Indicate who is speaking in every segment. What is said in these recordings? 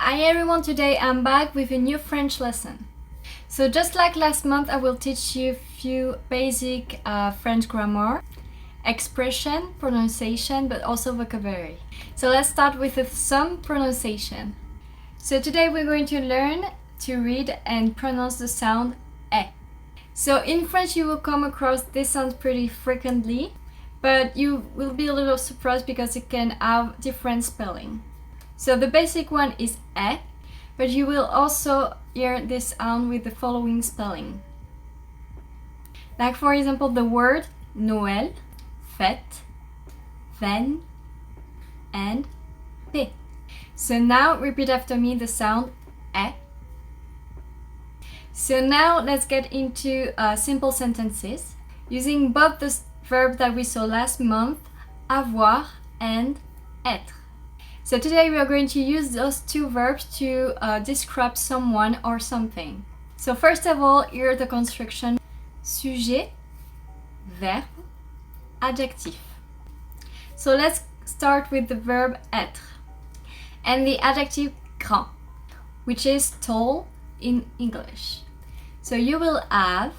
Speaker 1: Hi everyone, today I'm back with a new French lesson. So just like last month, I will teach you a few basic French grammar, expression, pronunciation, but also vocabulary. So let's start with some pronunciation. So today we're going to learn to read and pronounce the sound E. So in French you will come across this sound pretty frequently, but you will be a little surprised because it can have different spelling. So the basic one is E, but you will also hear this sound with the following spelling. Like for example the word Noël, fête, veine, and P. So now repeat after me the sound E. So now let's get into simple sentences using both the verb that we saw last month, avoir and être. So today we are going to use those two verbs to describe someone or something. So first of all, here the construction sujet, verbe, adjectif. So let's start with the verb être and the adjective grand, which is tall in English. So you will have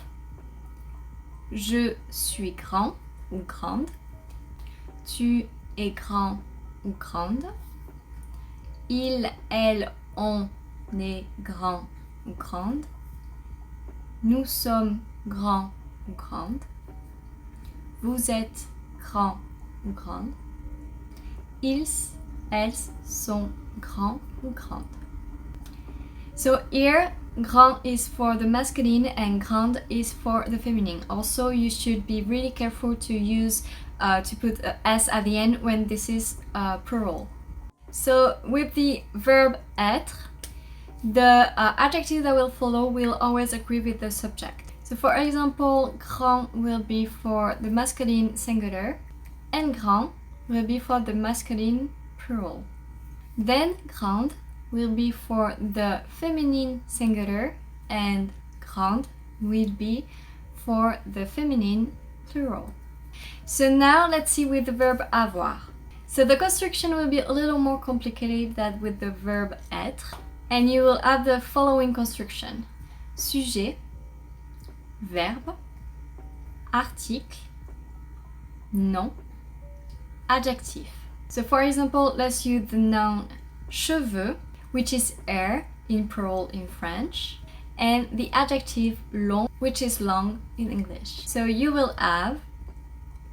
Speaker 1: je suis grand ou grande, tu es grand ou grande, il, elle, on est grand ou grande, nous sommes grands ou grandes, vous êtes grand ou grande, ils, elles sont grands ou grandes. So here, grand is for the masculine and grande is for the feminine. Also, you should be really careful to use to put a s at the end when this is plural. So with the verb être, the adjective that will follow will always agree with the subject. So for example, grand will be for the masculine singular and grand will be for the masculine plural. Then grande will be for the feminine singular and grande will be for the feminine plural. So now let's see with the verb avoir. So the construction will be a little more complicated than with the verb être, and you will have the following construction: sujet, verbe, article, nom, adjectif. So for example, let's use the noun cheveux, which is hair in plural in French, and the adjective long, which is long in English. So you will have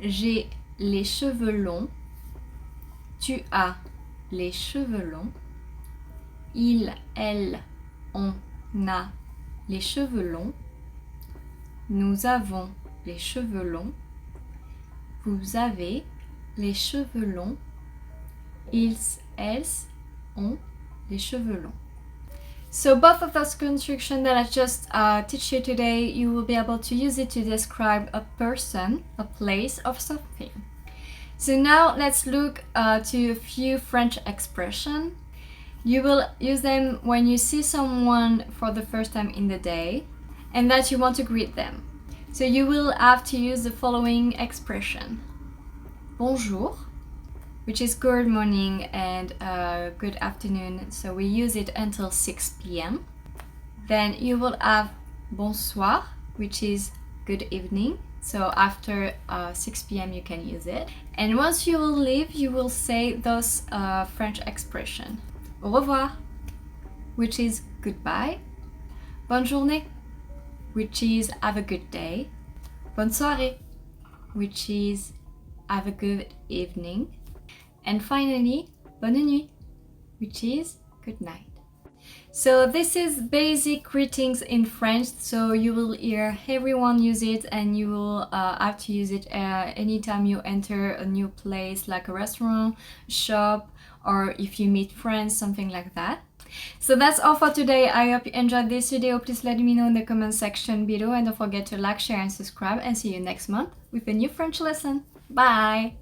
Speaker 1: j'ai les cheveux longs, tu as les cheveux longs, il, elle, on a les cheveux longs, nous avons les cheveux longs, vous avez les cheveux longs, ils, elles, ont les cheveux longs. So both of those constructions that I just teach you today, you will be able to use it to describe a person, a place, or something. So now let's look to a few French expressions. You will use them when you see someone for the first time in the day and that you want to greet them. So you will have to use the following expression. Bonjour, which is good morning and good afternoon. So we use it until 6 p.m. Then you will have bonsoir, which is good evening. So after 6 p.m. you can use it. And once you will leave, you will say those French expressions. Au revoir, which is goodbye. Bonne journée, which is have a good day. Bonne soirée, which is have a good evening. And finally, bonne nuit, which is good night. So this is basic greetings in French, so you will hear everyone use it and you will have to use it anytime you enter a new place like a restaurant, shop, or if you meet friends, something like that. So that's all for today. I hope you enjoyed this video. Please let me know in the comment section below and don't forget to like, share and subscribe, and see you next month with a new French lesson. Bye!